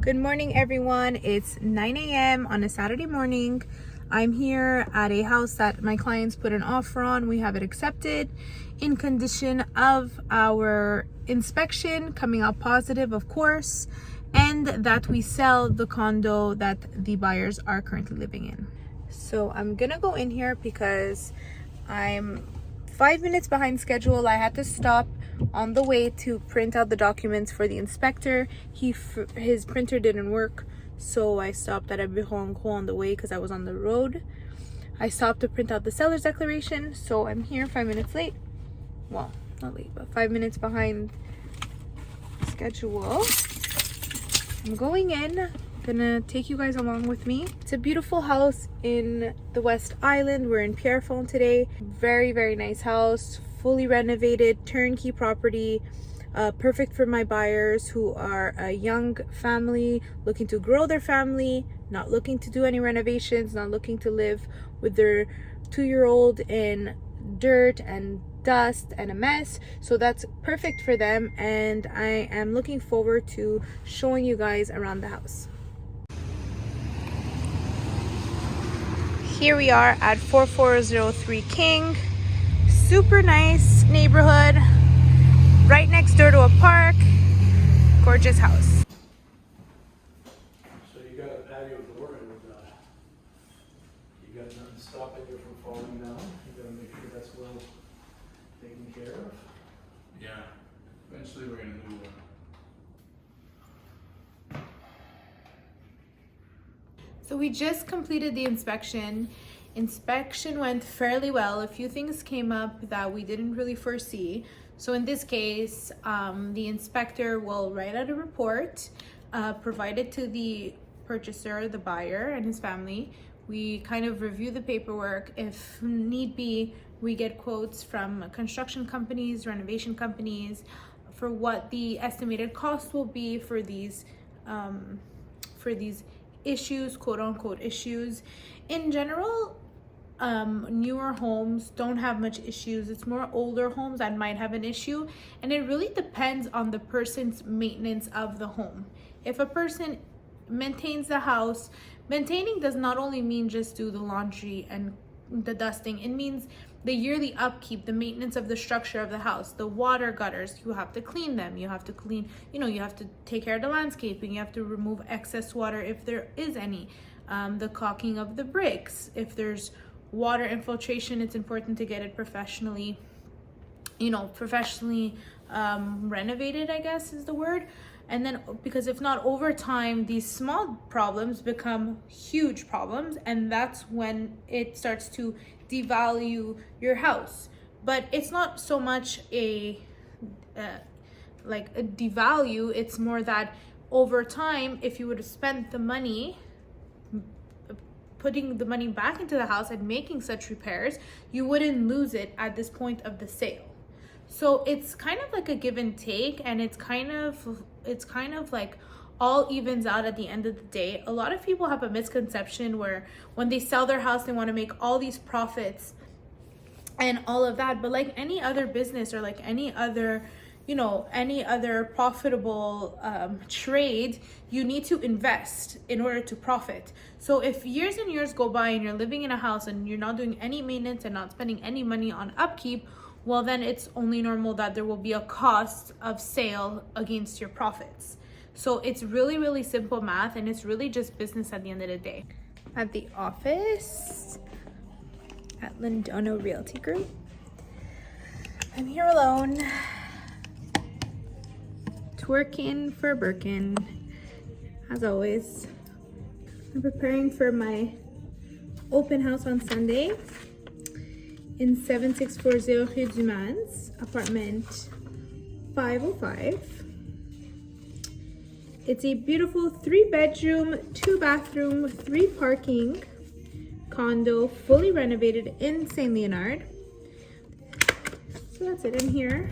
Good morning, everyone. It's 9 a.m. on a Saturday morning. I'm here at a house that my clients put an offer on. We have it accepted in condition of our inspection coming out positive, of course, and that we sell the condo that the buyers are currently living in. So I'm gonna go in here because I'm 5 minutes behind schedule. I had to stop on the way to print out the documents for the inspector. His printer didn't work, so I stopped at a bureau on the way because I was on the road. I stopped to print out the seller's declaration, so I'm here 5 minutes late. Well, not late, but 5 minutes behind schedule. I'm going in. Gonna take you guys along with me. It's a beautiful house in the West Island. We're in Pierrefonds today. Very, very nice house, fully renovated, turnkey property, perfect for my buyers who are a young family looking to grow their family, not looking to do any renovations, not looking to live with their 2-year-old in dirt and dust and a mess. So that's perfect for them, and I am looking forward to showing you guys around the house. Here we are at 4403 King. Super nice neighborhood, right next door to a park. Gorgeous house. So you got a patio door and you got nothing stopping you from falling down. You gotta make sure that's well taken care of. Yeah, eventually we're gonna do one. So we just completed the inspection. Inspection went fairly well. A few things came up that we didn't really foresee. So in this case, the inspector will write out a report, provide it to the purchaser, the buyer, and his family. We kind of review the paperwork. If need be, we get quotes from construction companies, renovation companies, for what the estimated cost will be for these issues, quote unquote issues. In general, newer homes don't have much issues. It's more older homes that might have an issue, and it really depends on the person's maintenance of the home. If a person maintains the house, maintaining does not only mean just do the laundry and the dusting. It means the yearly upkeep, the maintenance of the structure of the house, the water gutters. You have to clean them. You have to clean, you have to take care of the landscaping. You have to remove excess water if there is any. The caulking of the bricks. If there's water infiltration, it's important to get it professionally renovated, I guess is the word. And then, because if not, over time, these small problems become huge problems, and that's when it starts to devalue your house. But it's not so much a devalue. It's more that over time, if you would have spent the money putting the money back into the house and making such repairs, you wouldn't lose it at this point of the sale. So it's kind of like a give and take, and it's kind of like all evens out at the end of the day. A lot of people have a misconception where when they sell their house, they want to make all these profits and all of that. But like any other business, or like any other profitable trade, you need to invest in order to profit. So if years and years go by and you're living in a house and you're not doing any maintenance and not spending any money on upkeep, well, then it's only normal that there will be a cost of sale against your profits. So it's really, really simple math, and it's really just business at the end of the day. At the office at Lendono Realty Group. I'm here alone, twerking for Birkin, as always. I'm preparing for my open house on Sunday in 7640 Rue du Mans, apartment 505. It's a beautiful 3-bedroom, 2-bathroom, 3 parking condo, fully renovated in St. Leonard. So that's it in here.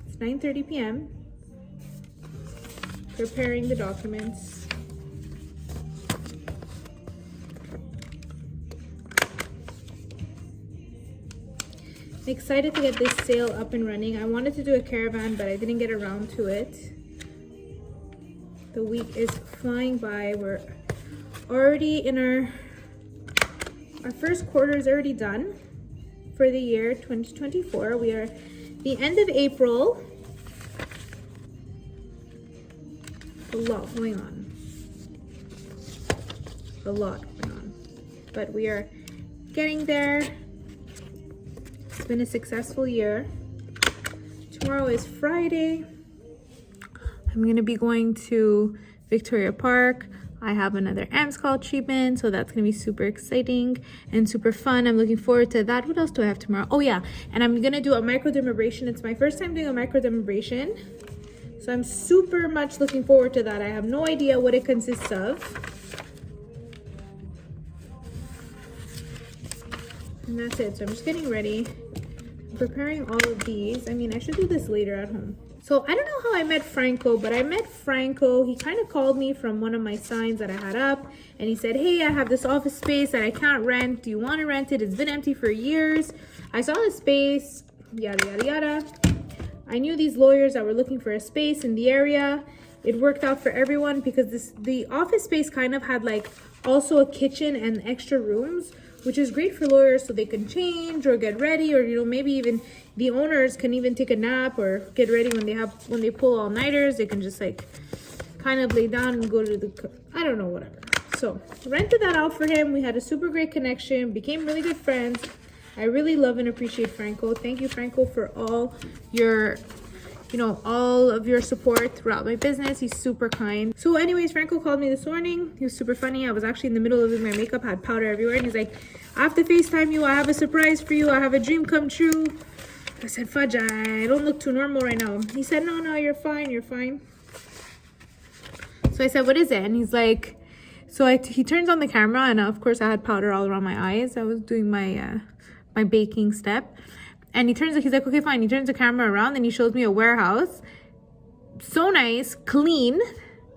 It's 9:30 p.m. Preparing the documents. Excited to get this sale up and running. I wanted to do a caravan, but I didn't get around to it. The week is flying by. We're already in our first quarter is already done for the year 2024. We are the end of April. A lot going on. A lot going on. But we are getting there. It's been a successful year. Tomorrow is Friday. I'm gonna be going to Victoria Park. I have another AMSCOL treatment, so that's gonna be super exciting and super fun. I'm looking forward to that. What else do I have tomorrow? Oh yeah, and I'm gonna do a microdermabrasion. It's my first time doing a microdermabrasion, so I'm super much looking forward to that. I have no idea what it consists of. And that's it. So I'm just getting ready. I'm preparing all of these. I mean, I should do this later at home. So I don't know how I met Franco, but I met Franco. He kind of called me from one of my signs that I had up, and he said, hey, I have this office space that I can't rent. Do you want to rent it? It's been empty for years. I saw the space, yada, yada, yada. I knew these lawyers that were looking for a space in the area. It worked out for everyone because the office space kind of had like also a kitchen and extra rooms, which is great for lawyers so they can change or get ready, or, you know, maybe even the owners can even take a nap or get ready when they pull all-nighters. They can just like kind of lay down and go to the, I don't know, whatever. So rented that out for him. We had a super great connection, became really good friends. I really love and appreciate Franco. Thank you, Franco, for all your, you know, all of your support throughout my business. He's super kind. So anyways, Franco called me this morning. He was super funny. I was actually in the middle of doing my makeup, had powder everywhere, and he's like, I have to FaceTime you. I have a surprise for you. I have a dream come true. I said, fudge, I don't look too normal right now. He said, no, you're fine, you're fine. So I said, what is it? And he's like, he turns on the camera, and of course I had powder all around my eyes. I was doing my my baking step. And he's like, okay, fine. He turns the camera around and he shows me a warehouse. So nice, clean.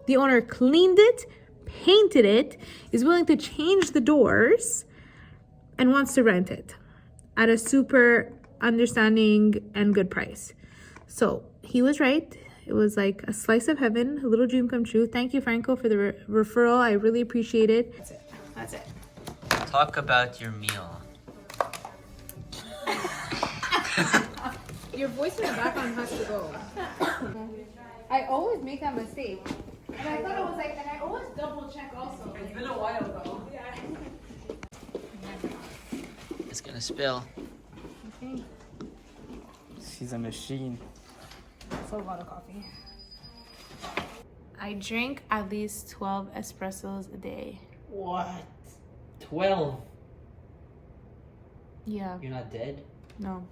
The owner cleaned it, painted it, is willing to change the doors, and wants to rent it at a super understanding and good price. So he was right. It was like a slice of heaven, a little dream come true. Thank you, Franco, for the referral. I really appreciate it. That's it. That's it. Talk about your meal. Your voice in the background has to go. I always make that mistake. And I thought I was like, and I always double check also. It's been a while though. Yeah. It's gonna spill. Okay. She's a machine. That's a lot of coffee. I drink at least 12 espressos a day. What? 12? Yeah. You're not dead? No.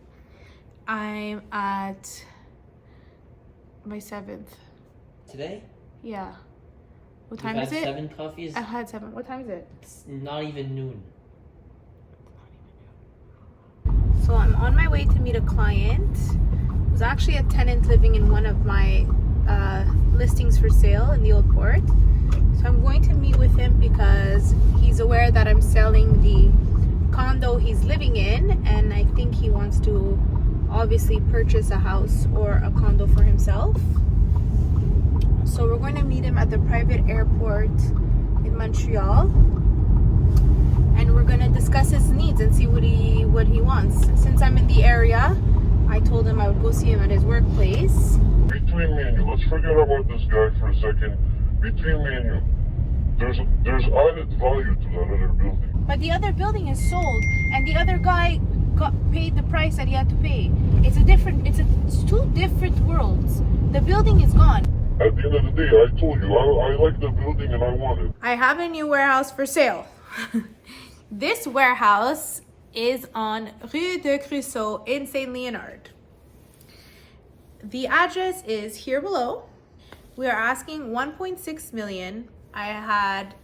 I'm at my 7th. Today? Yeah. What You've time had is it? 7 coffees? I had 7. What time is it? It's not even noon. So I'm on my way to meet a client. It was actually a tenant living in one of my listings for sale in the old port. So I'm going to meet with him because he's aware that I'm selling the condo he's living in, and I think he wants to obviously purchase a house or a condo for himself. So we're going to meet him at the private airport in Montreal, and we're going to discuss his needs and see what he wants. Since I'm in the area, I told him I would go see him at his workplace. Between me and you, let's forget about this guy for a second. Between me and you, there's added value to that other building. But the other building is sold, and the other guy got paid the price that he had to pay. It's two different worlds. The building is gone. At the end of the day, I told you, I like the building and I want it. I have a new warehouse for sale. This warehouse is on Rue de Crusoe in St. Leonard. The address is here below. We are asking 1.6 million. I had,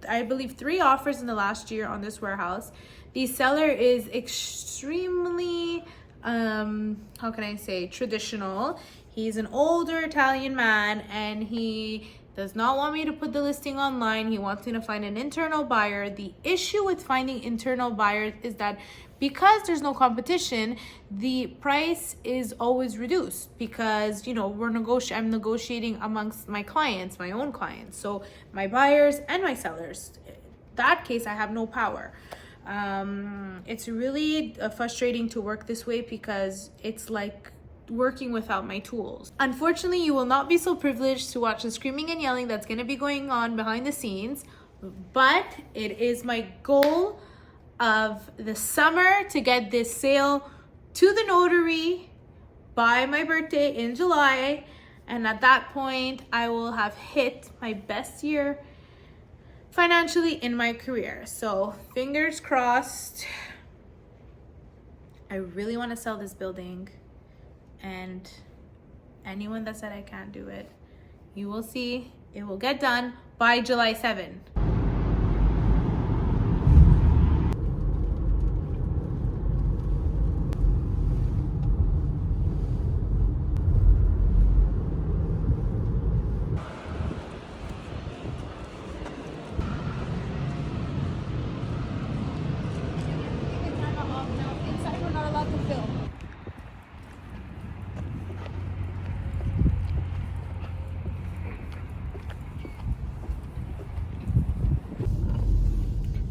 I believe, 3 offers in the last year on this warehouse. The seller is extremely, how can I say, traditional. He's an older Italian man, and he does not want me to put the listing online. He wants me to find an internal buyer. The issue with finding internal buyers is that because there's no competition, the price is always reduced because, you know, I'm negotiating amongst my clients, my own clients. So my buyers and my sellers. In that case, I have no power. It's really frustrating to work this way because it's like working without my tools. Unfortunately, you will not be so privileged to watch the screaming and yelling that's going to be going on behind the scenes, but it is my goal of the summer to get this sale to the notary by my birthday in July, and at that point I will have hit my best year financially in my career. So fingers crossed. I really want to sell this building, and anyone that said I can't do it, you will see it will get done by July 7.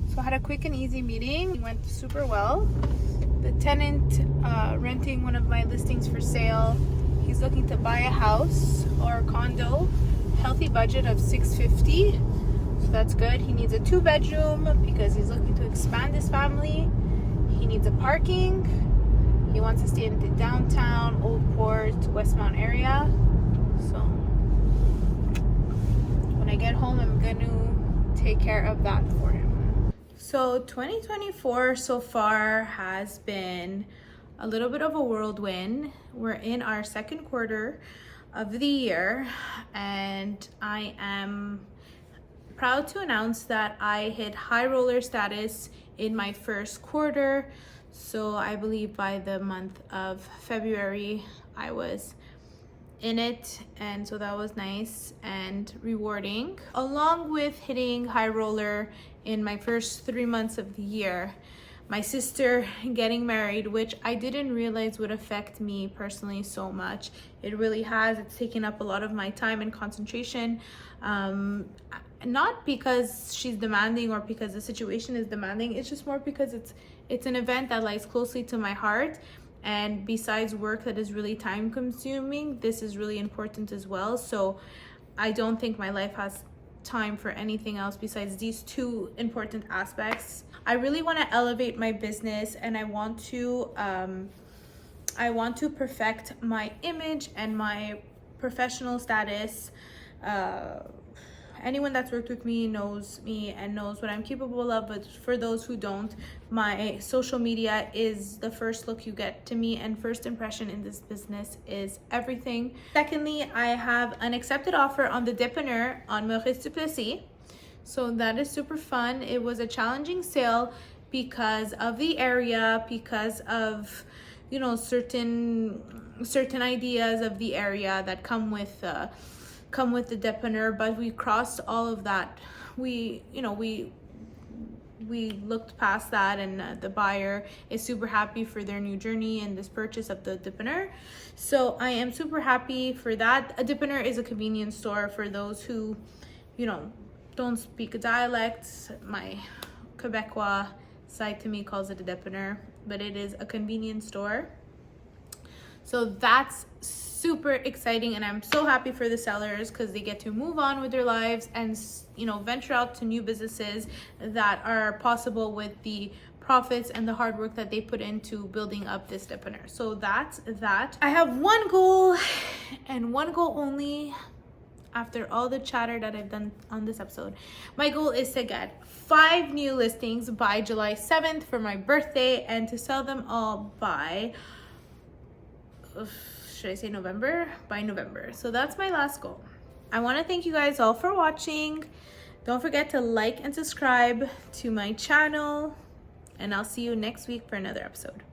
So I had a quick and easy meeting. It went super well. The tenant renting one of my listings for sale, he's looking to buy a house or a condo, healthy budget of $650. So that's good. He needs a 2-bedroom because he's looking to expand his family. He needs a parking. He wants to stay in the downtown, Old Port, Westmount area. So when I get home, I'm going to take care of that for him. So 2024 so far has been a little bit of a whirlwind. We're in our second quarter of the year, and I am proud to announce that I hit high roller status in my first quarter. So I believe by the month of February I was in it, and so that was nice and rewarding. Along with hitting high roller in my first 3 months of the year, my sister getting married, which I didn't realize would affect me personally so much. It really has. It's taken up a lot of my time and concentration. Not because she's demanding or because the situation is demanding. It's just more because it's an event that lies closely to my heart. And besides work that is really time consuming, this is really important as well. So I don't think my life has time for anything else besides these two important aspects. I really want to elevate my business, and I want to perfect my image and my professional status. Anyone that's worked with me knows me and knows what I'm capable of, but for those who don't, my social media is the first look you get to me, and first impression in this business is everything. Secondly, I have an accepted offer on the Dépanneur on Maurice Duplessis. So that is super fun. It was a challenging sale because of the area, because of, you know, certain ideas of the area that come with the Dépanneur, but we crossed all of that. We looked past that, and the buyer is super happy for their new journey and this purchase of the Dépanneur. So I am super happy for that. A Dépanneur is a convenience store for those who, you know, don't speak a dialect. My Quebecois side to me calls it a Dépanneur, but it is a convenience store. So that's super exciting, and I'm so happy for the sellers because they get to move on with their lives and, you know, venture out to new businesses that are possible with the profits and the hard work that they put into building up this Dépanneur. So that's that. I have one goal and one goal only after all the chatter that I've done on this episode. My goal is to get 5 new listings by July 7th for my birthday, and to sell them all by should I say November? By November. So that's my last goal. I want to thank you guys all for watching. Don't forget to like and subscribe to my channel, and I'll see you next week for another episode.